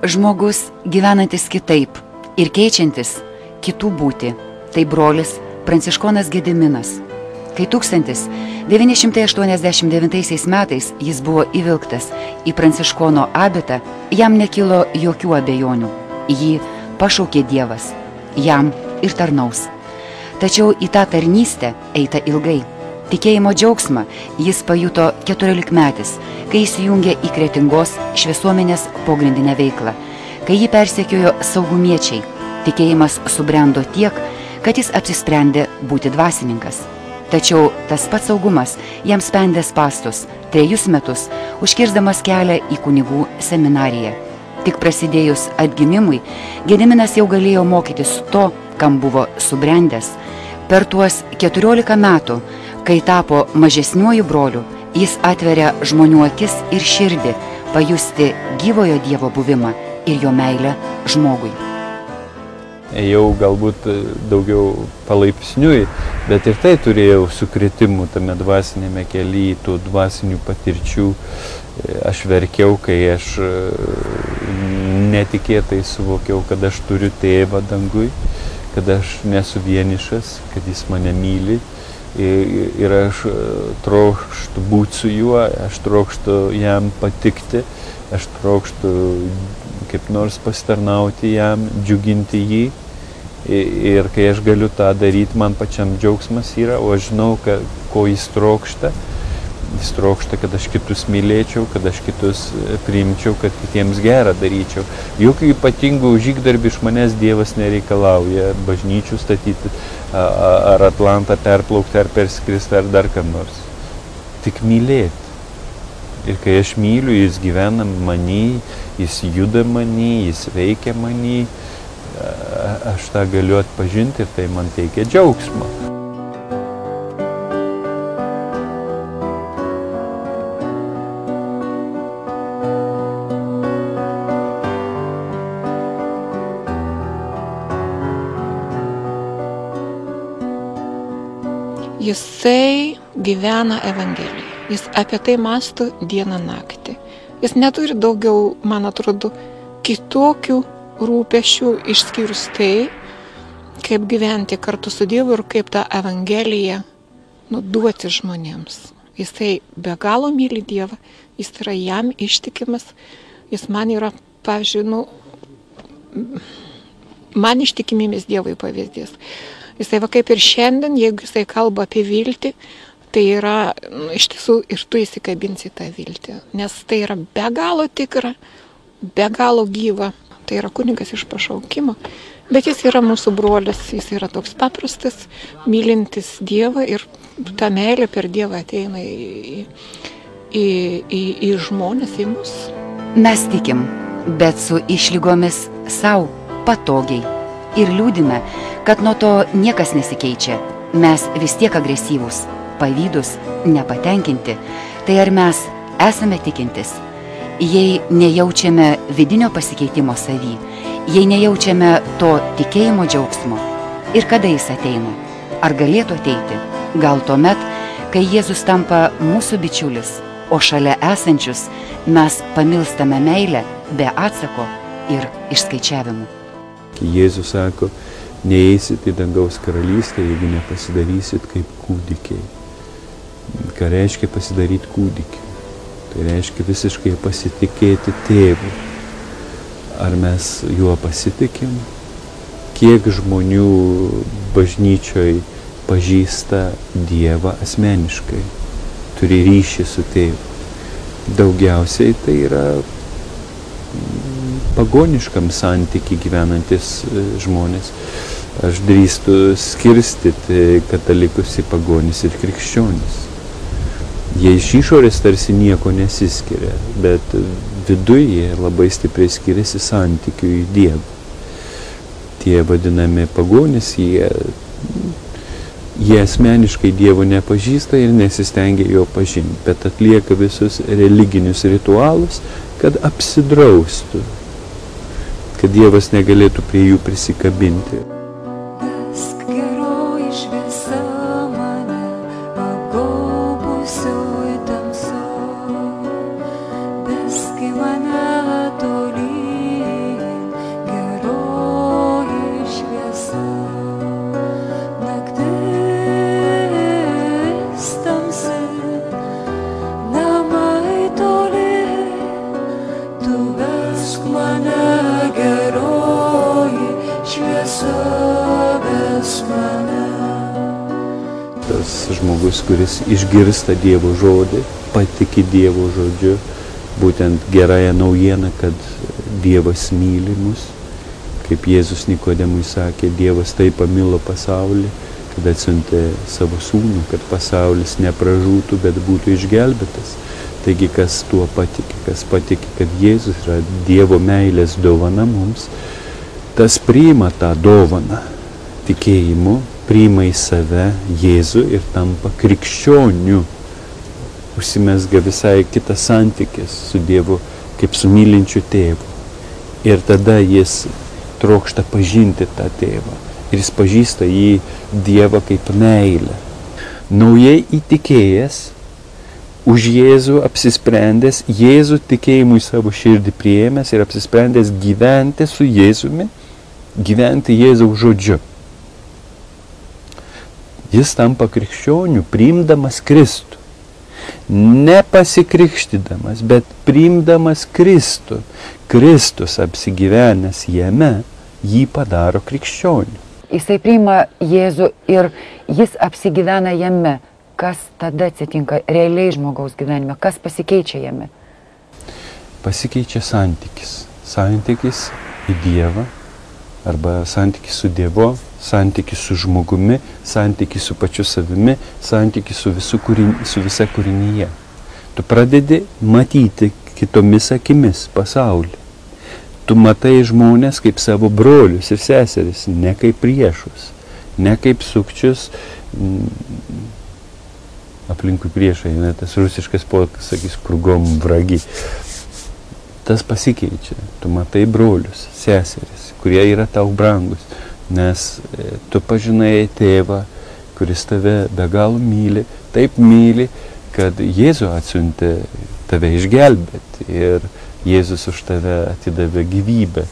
žmogus gyvenantis kitaip ir keičiantis kitų būtį. Tai brolis Pranciškonas Gediminas. Kai 1989 metais jis buvo įvilktas į pranciškono abitą, jam nekilo jokių abejonių. Jį pašaukė Dievas, jam ir tarnaus. Tačiau į tą tarnystę eita ilgai. Tikėjimo džiaugsmą jis pajuto 14-metis, kai įsijungė į Kretingos šviesuomenės pogrindinę veiklą. Kai jį persekiojo saugumiečiai, tikėjimas subrendo tiek, kad jis apsisprendė būti dvasininkas. Tačiau tas pats saugumas jam spendė spąstus 3 metus, užkirsdamas kelią į kunigų seminariją. Tik prasidėjus atgimimui, Gediminas jau galėjo mokytis to, kam buvo subrendęs. Per tuos 14 metų, kai tapo mažesniuoju broliu, jis atveria žmonių akis ir širdį, pajusti gyvojo Dievo buvimą ir jo meilę žmogui. Ėjau galbūt daugiau palaipsniui, bet ir tai turėjau sukretimų tame dvasinėme kelyje, tų dvasinių patirčių. Aš verkiau, kai aš netikėtai suvokiau, kad aš turiu tėvą dangui, kad aš nesu vienišas, kad jis mane myli. Ir aš trokštu būti su juo, aš trokštu jam patikti, aš trokštu kaip nors pasitarnauti jam, džiuginti jį. Ir kai aš galiu tą daryti, man pačiam džiaugsmas yra, o aš žinau, ko jis trokšta. Jis trokšta, kad aš kitus mylėčiau, kad aš kitus priimčiau, kad kitiems gerą daryčiau. Jokių ypatingų žygdarbių iš manęs Dievas nereikalauja, bažnyčių statyti, ar Atlantą perplaukti, ar perskristi, ar dar kam nors. Tik mylėti. Ir kai aš myliu, jis gyvena manį, jis juda manį, jis veikia manį, aš tą galiu atpažinti ir tai man teikia džiaugsmą. Jisai gyvena Evangeliją. Jis apie tai mąsto dieną naktį. Jis neturi daugiau, man atrodo, kitokių rūpešių išskyrus tai, kaip gyventi kartu su Dievu ir kaip tą Evangeliją duoti žmonėms. Jisai be galo myli Dievą, jis yra jam ištikimas, jis man yra, pavyzdžiui, man ištikimybės Dievui pavyzdys. Jisai va kaip ir šiandien, jeigu jisai kalba apie viltį, tai yra iš tiesų ir tu įsikabinsi tą viltį, nes tai yra be galo tikra, be galo gyva. Tai yra kunigas iš pašaukimo, bet jis yra mūsų brolis, jis yra toks paprastas, mylintis Dievą ir ta meilė per Dievą ateina į žmonės, į mus. Mes tikim, bet su išlygomis savo patogiai ir liūdime, kad nuo to niekas nesikeičia. Mes vis tiek agresyvūs, pavydūs, nepatenkinti. Tai ar mes esame tikintis? Jei nejaučiame vidinio pasikeitimo savy, jei nejaučiame to tikėjimo džiaugsmo, ir kada jis ateina? Ar galėtų ateiti? Gal tuomet, kai Jėzus tampa mūsų bičiulis, o šalia esančius mes pamilstame meilę be atsako ir išskaičiavimų. Jėzus sako, neeisit į dangaus karalystę, jeigu nepasidarysit kaip kūdikiai. Ką reiškia pasidaryti kūdikiu? Tai reiškia visiškai pasitikėti tėvu. Ar mes juo pasitikim? Kiek žmonių bažnyčioj pažįsta Dievą asmeniškai, turi ryšį su tėvu? Daugiausiai tai yra pagoniškam santykiui gyvenantis žmonės. Aš drįstu skirstyti katalikus į pagonis ir krikščionis. Jie iš išorės tarsi nieko nesiskiria, bet viduje labai stipriai skiriasi santykių į Dievą. Tie vadinami pagonys, jie asmeniškai Dievo nepažįsta ir nesistengia jo pažinti, bet atlieka visus religinius ritualus, kad apsidraustų, kad Dievas negalėtų prie jų prisikabinti. žmogus, kuris išgirsta Dievo žodį, patiki Dievo žodžiu, būtent gerąją naujieną, kad Dievas myli mus. Kaip Jėzus Nikodemui sakė, Dievas taip pamilo pasaulį, kad atsiuntė savo sūnų, kad pasaulis nepražūtų, bet būtų išgelbėtas. Taigi, kas tuo patiki, kas patiki, kad Jėzus yra Dievo meilės dovana mums, tas priima tą dovaną tikėjimu, priima į save Jėzų ir tampa krikščioniu. Užsimezga visai kitas santykis su Dievu, kaip su mylinčiu tėvu. Ir tada jis trokšta pažinti tą tėvą. Ir jis pažįsta jį Dievą kaip meilę. Naujai įtikėjęs, už Jėzų apsisprendęs, Jėzų tikėjimui savo širdį priėmęs ir apsisprendęs gyventi su Jėzumi, gyventi Jėzaus žodžiu. Jis tampa krikščioniu, priimdamas Kristų. Nepasikrikštydamas, bet priimdamas Kristų. Kristus apsigyvenęs jame, jį padaro krikščioniu. Jisai priima Jėzų ir jis apsigyvena jame. Kas tada atsitinka realiai žmogaus gyvenime? Kas pasikeičia jame? Pasikeičia santykis. Santykis į Dievą, arba santykis su Dievu, santykis su žmogumi, santykis su pačiu savimi, santykis su visa kūrinyje. Tu pradedi matyti kitomis akimis pasaulį. Tu matai žmonės kaip savo brolius ir seseris, ne kaip priešus, ne kaip sukčius, aplinkui priešai, ne, tas rusiškas poetas sakys, krugom vragi. Tas pasikeičia. Tu matai brolius, seseris, kurie yra tau brangus, nes tu pažinai tėvą, kuris tave be galo myli, taip myli, kad Jėzus atsiuntė tave išgelbėti ir Jėzus už tave atidavė gyvybę.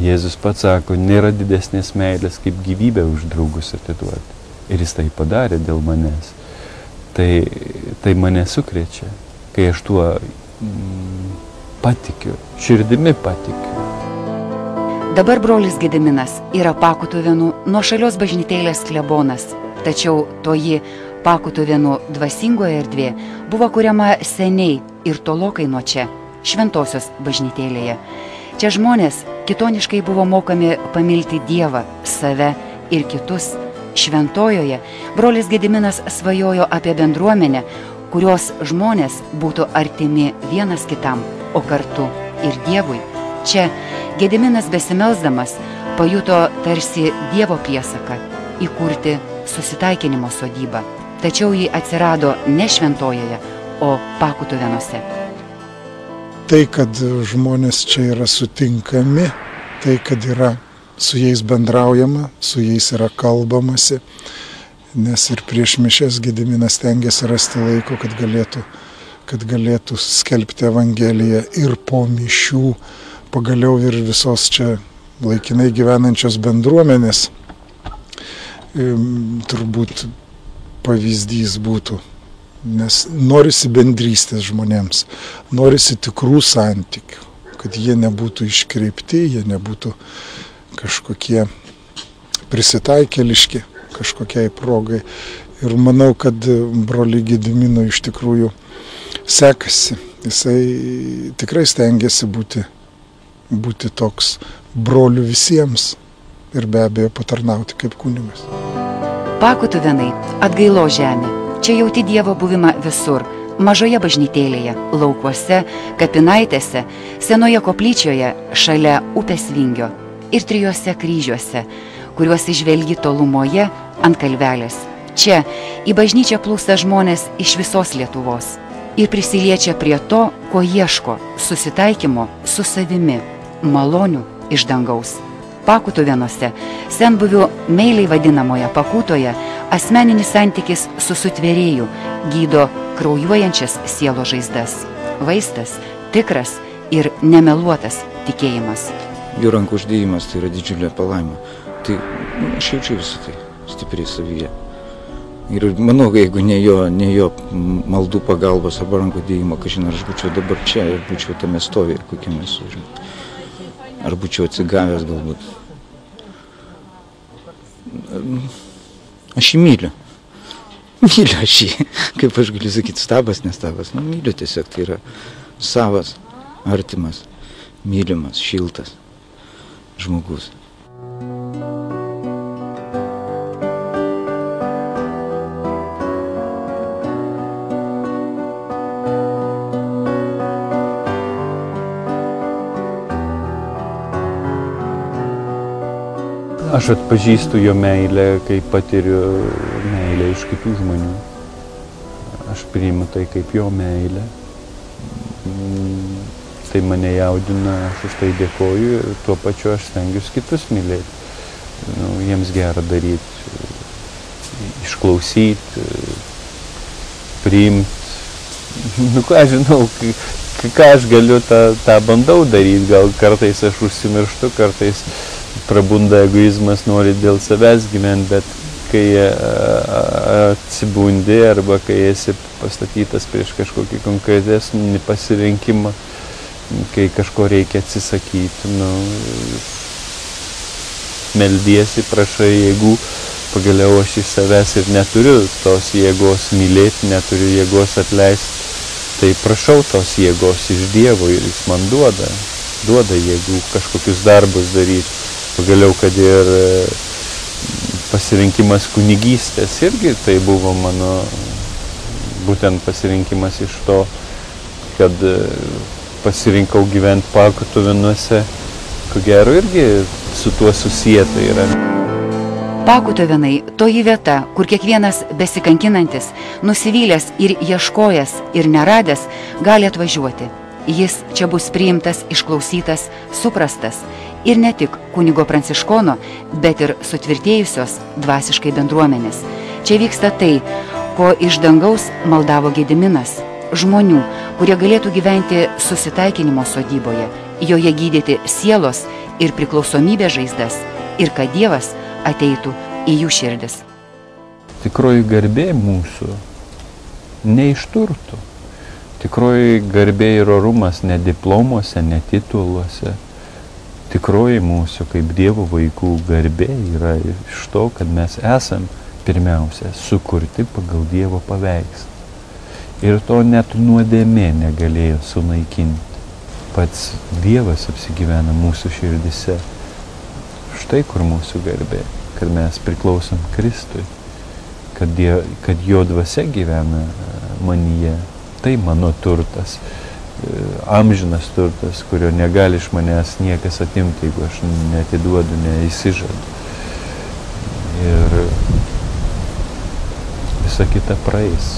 Jėzus pats sako, nėra didesnės meilės kaip gyvybę už draugus atiduoti. Ir jis tai padarė dėl manęs. Tai mane sukrečia, kai aš tuo patikiu, širdimi patikiu. Dabar brolis Gediminas yra Pakutuvėnų nuošalios bažnytėlės klebonas, tačiau toji Pakutuvėnų dvasingoje erdvė buvo kuriama seniai ir tolokai nuo čia, Šventosios bažnytėlėje. Čia žmonės kitoniškai buvo mokami pamilti Dievą, save ir kitus. Šventojoje brolis Gediminas svajojo apie bendruomenę, kurios žmonės būtų artimi vienas kitam, o kartu ir Dievui. Čia Gediminas besimelsdamas pajuto tarsi Dievo priesaką įkurti susitaikinimo sodybą. Tačiau ji atsirado ne Šventojoje, o Pakutuvėnuose. Tai, kad žmonės čia yra sutinkami, tai, kad yra su jais bendraujama, su jais yra kalbamasi, nes ir prieš mišias Gediminas stengiasi rasti laiko, kad galėtų skelbti Evangeliją ir po mišių, pagaliau ir visos čia laikinai gyvenančios bendruomenės turbūt pavyzdys būtų, nes norisi bendrystės žmonėms, norisi tikrų santykių, kad jie nebūtų iškreipti, jie nebūtų kažkokie prisitaikėliški kažkokiai progai. Ir manau, kad broliui Gediminui iš tikrųjų sekasi. Jisai tikrai stengiasi būti toks broliu visiems ir be abejo patarnauti kaip kunigas. Pakutuvėnai atgailo žemė. Čia jauti Dievo buvimą visur. Mažoje bažnytėlėje, laukuose, kapinaitėse, senoje koplyčioje, šalia upės vingio ir 3 kryžiuose, kuriuos įžvelgi tolumoje ant kalvelės. Čia į bažnyčią plūsta žmonės iš visos Lietuvos ir prisiliečia prie to, ko ieško – susitaikymo su savimi, malonių iš dangaus. Pakutuvėnuose, senbuvių meiliai vadinamoje Pakutoje, asmeninis santykis su sutvėrėju gydo kraujuojančias sielo žaizdas. Vaistas, tikras ir nemeluotas tikėjimas. Jo rankų uždėjimas tai yra didžiulė palaima. Tai aš jaučiu visą tai stipriai savyje. Ir manau, jeigu ne jo maldų pagalbos arba rankų dėjimo, kažin ar aš būčiau dabar čia ir būčiau tame stovėje, kokiame esu. Ar būčiau atsigavęs galbūt. Aš jį myliu. myliu aš jį. Kaip aš galiu sakyti, stabas, nestabas. Nu, myliu tiesiog, tai yra savas, artimas, mylimas, šiltas žmogus. Aš atpažįstu jo meilę, kai patiriu meilę iš kitų žmonių. Aš priimu tai kaip jo meilę. Tai mane jaudina, aš už tai dėkoju ir tuo pačiu aš stengiuosi kitus mylėti. Jiems gera daryti, išklausyti, priimti. Ką aš žinau, ką aš galiu, tą bandau daryti. Gal kartais aš užsimirštu, kartais prabunda egoizmas, nori dėl savęs gyventi, bet kai atsibundi arba kai esi pastatytas prieš kažkokį konkretesnį pasirinkimą, kai kažko reikia atsisakyti, meldiesi, prašai jėgų, pagaliau aš iš savęs ir neturiu tos jėgos mylėti, neturiu jėgos atleisti, tai prašau tos jėgos iš Dievo ir jis man duoda jėgų kažkokius darbus daryti. Pagaliau, kad ir pasirinkimas kunigystės irgi tai buvo mano būtent pasirinkimas iš to, kad pasirinkau gyventi Pakutuvinuose, ko gero irgi su tuo susieta yra. Pakutuvinai – toji vieta, kur kiekvienas besikankinantis, nusivylęs ir ieškojęs ir neradęs gali atvažiuoti. Jis čia bus priimtas, išklausytas, suprastas ir ne tik kunigo Pranciškono, bet ir sutvirtėjusios dvasiškai bendruomenės. Čia vyksta tai, ko iš dangaus maldavo Gediminas – žmonių, kurie galėtų gyventi susitaikinimo sodyboje, joje gydyti sielos ir priklausomybės žaizdas ir kad Dievas ateitų į jų širdis. Tikroji garbė mūsų ne iš turtų. Tikroji garbė ir orumas ne diplomuose, ne tituluose. Tikroji mūsų kaip Dievo vaikų garbė yra iš to, kad mes esam pirmiausia sukurti pagal Dievo paveikslą. Ir to net nuodėmė negalėjo sunaikinti. Pats Dievas apsigyvena mūsų širdise. Štai kur mūsų garbė, kad mes priklausom Kristui, kad jo dvasia gyvena manyje. Tai mano turtas, amžinas turtas, kurio negali iš manęs niekas atimti, jeigu aš neatiduodu, neįsižadu. Ir visa kita praeis.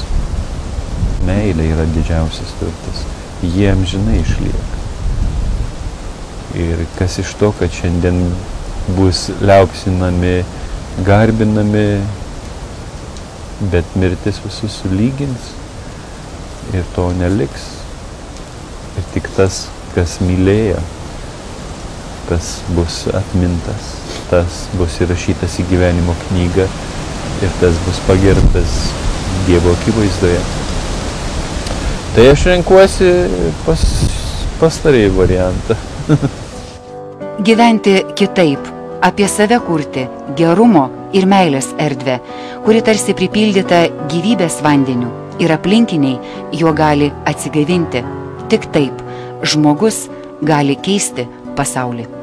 Meilė yra didžiausias turtas. Jie amžinai išlieka. Ir kas iš to, kad šiandien bus liaupsinami, garbinami, bet mirtis visus sulygins. Ir to neliks. Ir tik tas, kas mylėjo, tas bus atmintas, tas bus įrašytas į gyvenimo knygą ir tas bus pagerbtas Dievo akivaizdoje. Tai aš renkuosi pastarąjį variantą. Gyventi kitaip, apie save kurti gerumo ir meilės erdvę, kuri tarsi pripildyta gyvybės vandeniu. Ir aplinkiniai juo gali atsigaivinti. Tik taip žmogus gali keisti pasaulį.